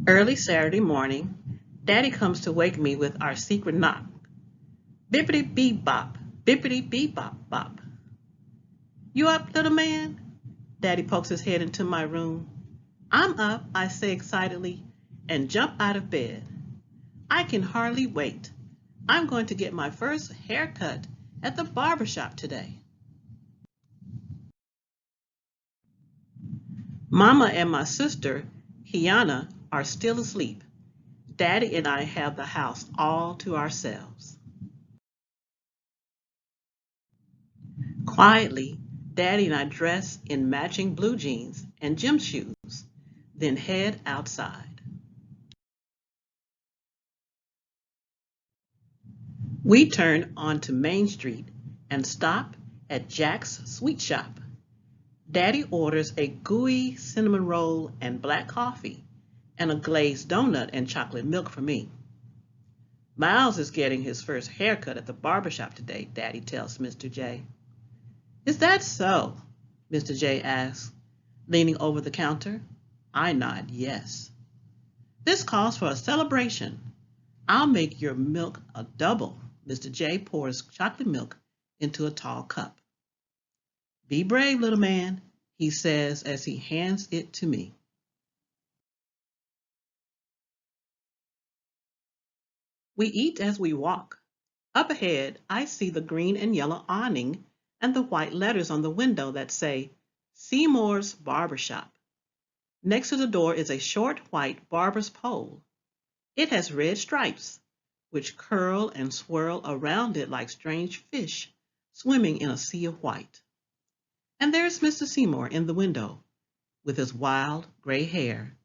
Early Saturday morning, Daddy comes to wake me with our secret knock. Bippity beep bop, bippity beep bop bop. You up, little man? Daddy pokes his head into my room. I'm up, I say excitedly, and jump out of bed. I can hardly wait. I'm going to get my first haircut at the barbershop today. Mama and my sister, Kiana, are still asleep. Daddy and I have the house all to ourselves. Quietly, Daddy and I dress in matching blue jeans and gym shoes, then head outside. We turn onto Main Street and stop at Jack's Sweet Shop. Daddy orders a gooey cinnamon roll and black coffee, and a glazed donut and chocolate milk for me. Miles is getting his first haircut at the barbershop today, Daddy tells Mr. J. Is that so? Mr. J asks, leaning over the counter. I nod yes. This calls for a celebration. I'll make your milk a double. Mr. J pours chocolate milk into a tall cup. Be brave, little man, he says as he hands it to me. We eat as we walk. Up ahead, I see the green and yellow awning and the white letters on the window that say Seymour's Barbershop. Next to the door is a short white barber's pole. It has red stripes, which curl and swirl around it like strange fish swimming in a sea of white. And there's Mr. Seymour in the window, with his wild gray hair,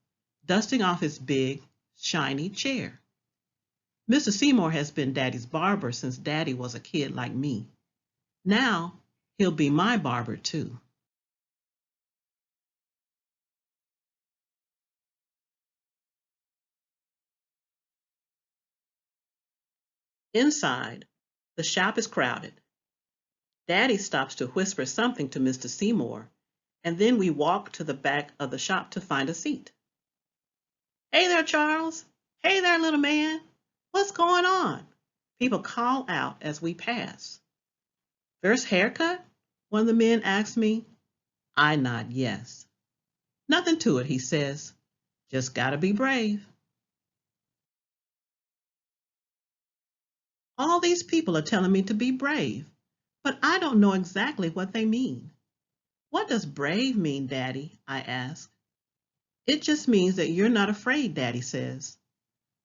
dusting off his big, shiny chair. Mr. Seymour has been Daddy's barber since Daddy was a kid like me. Now, he'll be my barber too. Inside, the shop is crowded. Daddy stops to whisper something to Mr. Seymour, and then we walk to the back of the shop to find a seat. Hey there, Charles. Hey there, little man. What's going on? People call out as we pass. First haircut? One of the men asks me. I nod yes. Nothing to it, he says. Just gotta be brave. All these people are telling me to be brave, but I don't know exactly what they mean. What does brave mean, Daddy? I ask. It just means that you're not afraid, Daddy says.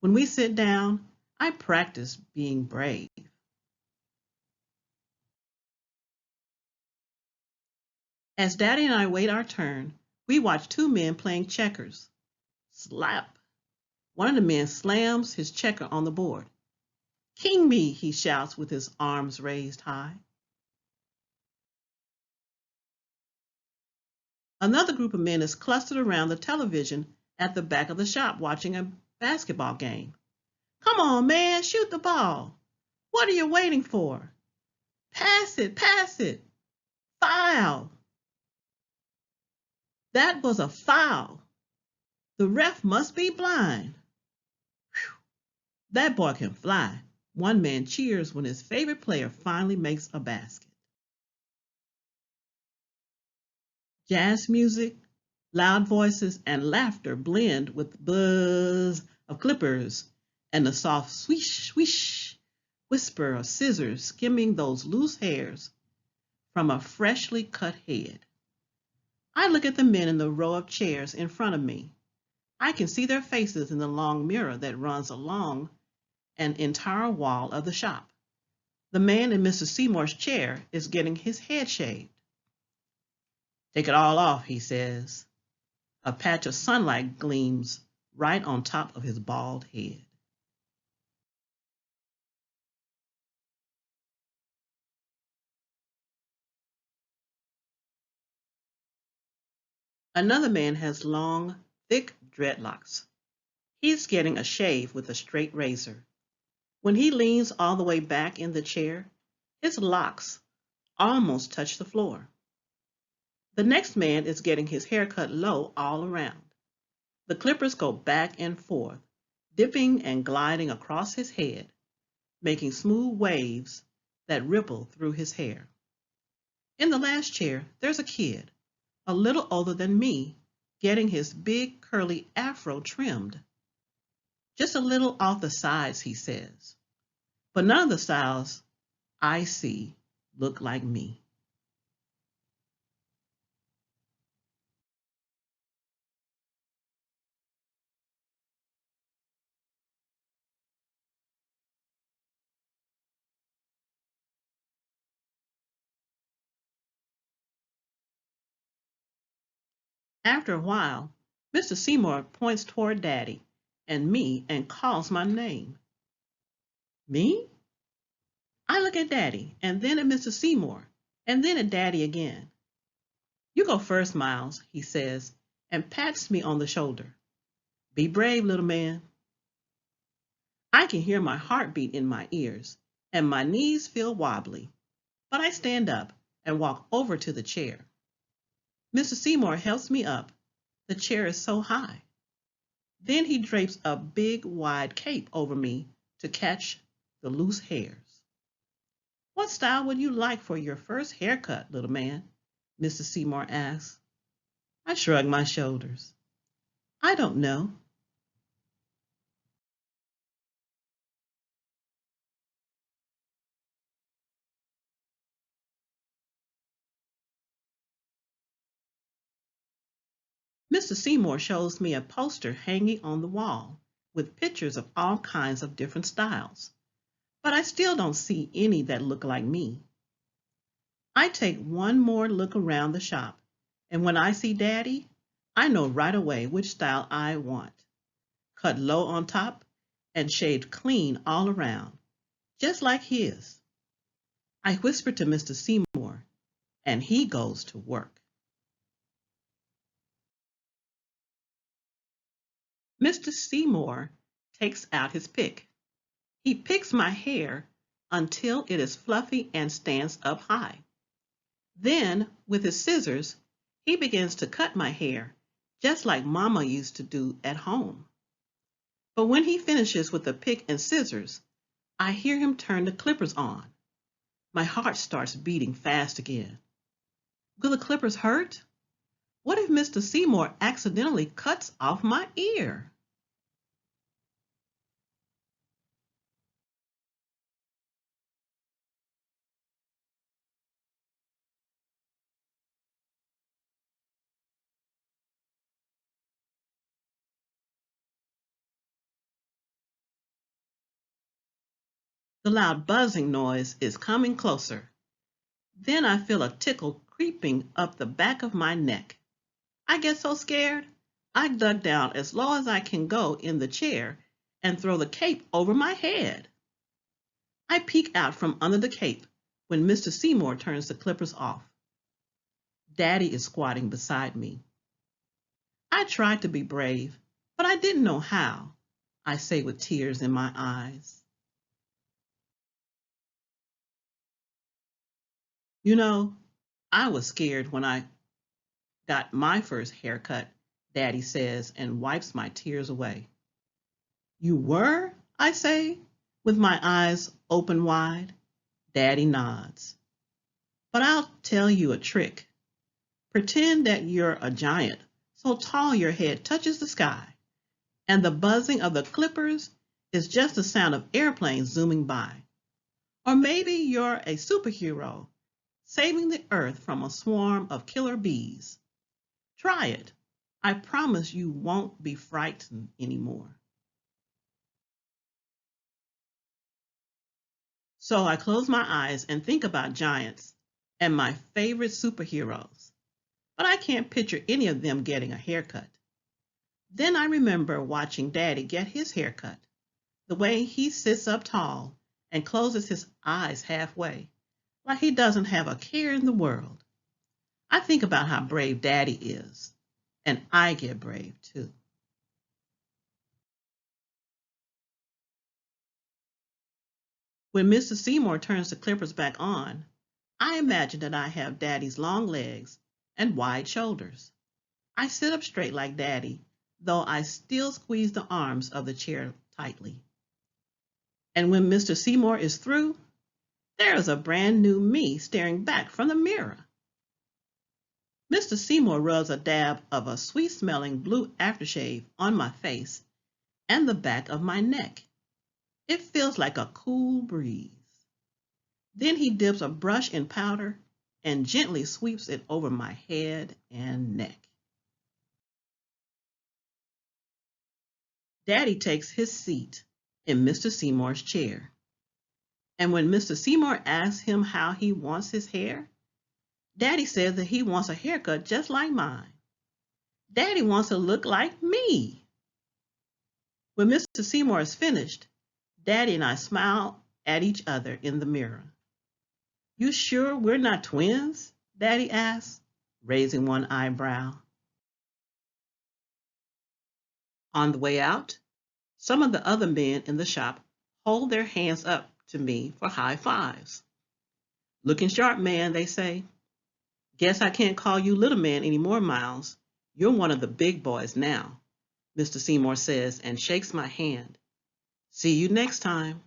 When we sit down, I practice being brave. As Daddy and I wait our turn, we watch two men playing checkers. Slap! One of the men slams his checker on the board. King me, he shouts with his arms raised high. Another group of men is clustered around the television at the back of the shop watching a basketball game. Come on, man, shoot the ball. What are you waiting for? Pass it, pass it. Foul. That was a foul. The ref must be blind. Whew. That boy can fly. One man cheers when his favorite player finally makes a basket. Jazz music, loud voices, and laughter blend with the buzz of clippers and the soft swish, swish whisper of scissors skimming those loose hairs from a freshly cut head. I look at the men in the row of chairs in front of me. I can see their faces in the long mirror that runs along an entire wall of the shop. The man in Mr. Seymour's chair is getting his head shaved. Take it all off, he says. A patch of sunlight gleams right on top of his bald head. Another man has long, thick dreadlocks. He's getting a shave with a straight razor. When he leans all the way back in the chair, his locks almost touch the floor. The next man is getting his hair cut low all around. The clippers go back and forth, dipping and gliding across his head, making smooth waves that ripple through his hair. In the last chair, there's a kid, a little older than me, getting his big curly afro trimmed. Just a little off the sides, he says. But none of the styles I see look like me. After a while, Mr. Seymour points toward Daddy and me and calls my name. Me? I look at Daddy and then at Mr. Seymour and then at Daddy again. You go first, Miles, he says, and pats me on the shoulder. Be brave, little man. I can hear my heartbeat in my ears, and my knees feel wobbly, but I stand up and walk over to the chair. Mr. Seymour helps me up. The chair is so high. Then he drapes a big, wide cape over me to catch the loose hairs. What style would you like for your first haircut, little man? Mr. Seymour asks. I shrug my shoulders. I don't know. Mr. Seymour shows me a poster hanging on the wall with pictures of all kinds of different styles, but I still don't see any that look like me. I take one more look around the shop, and when I see Daddy, I know right away which style I want. Cut low on top and shaved clean all around, just like his. I whisper to Mr. Seymour, and he goes to work. Mr. Seymour takes out his pick. He picks my hair until it is fluffy and stands up high. Then, with his scissors, he begins to cut my hair, just like Mama used to do at home. But when he finishes with the pick and scissors, I hear him turn the clippers on. My heart starts beating fast again. Will the clippers hurt? What if Mr. Seymour accidentally cuts off my ear? The loud buzzing noise is coming closer. Then I feel a tickle creeping up the back of my neck. I get so scared, I duck down as low as I can go in the chair and throw the cape over my head. I peek out from under the cape when Mr. Seymour turns the clippers off. Daddy is squatting beside me. I tried to be brave, but I didn't know how, I say with tears in my eyes. You know, I was scared when I got my first haircut, Daddy says and wipes my tears away. You were? I say, with my eyes open wide. Daddy nods. But I'll tell you a trick. Pretend that you're a giant, so tall your head touches the sky, and the buzzing of the clippers is just the sound of airplanes zooming by. Or maybe you're a superhero, saving the earth from a swarm of killer bees. Try it. I promise you won't be frightened anymore. So I close my eyes and think about giants and my favorite superheroes, but I can't picture any of them getting a haircut. Then I remember watching Daddy get his haircut, the way he sits up tall and closes his eyes halfway, like he doesn't have a care in the world. I think about how brave Daddy is, and I get brave too. When Mr. Seymour turns the clippers back on, I imagine that I have Daddy's long legs and wide shoulders. I sit up straight like Daddy, though I still squeeze the arms of the chair tightly. And when Mr. Seymour is through, there is a brand new me staring back from the mirror. Mr. Seymour rubs a dab of a sweet-smelling blue aftershave on my face and the back of my neck. It feels like a cool breeze. Then he dips a brush in powder and gently sweeps it over my head and neck. Daddy takes his seat in Mr. Seymour's chair. And when Mr. Seymour asks him how he wants his hair, Daddy says that he wants a haircut just like mine. Daddy wants to look like me. When Mr. Seymour is finished, Daddy and I smile at each other in the mirror. You sure we're not twins? Daddy asks, raising one eyebrow. On the way out, some of the other men in the shop hold their hands up to me for high fives. Looking sharp, man, they say. Guess I can't call you little man anymore, Miles. You're one of the big boys now, Mr. Seymour says and shakes my hand. See you next time.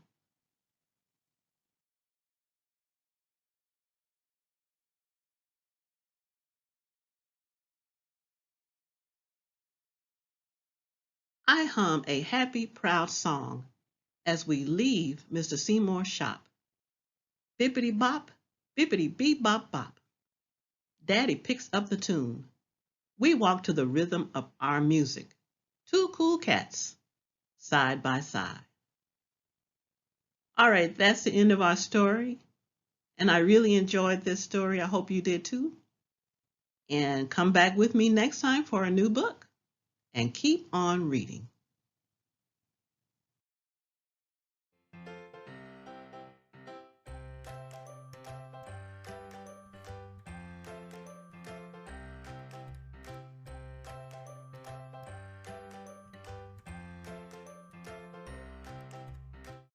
I hum a happy, proud song as we leave Mr. Seymour's shop. Bippity bop, bippity beep bop bop. Daddy picks up the tune. We walk to the rhythm of our music. Two cool cats, side by side. All right, that's the end of our story. And I really enjoyed this story. I hope you did too. And come back with me next time for a new book. And keep on reading.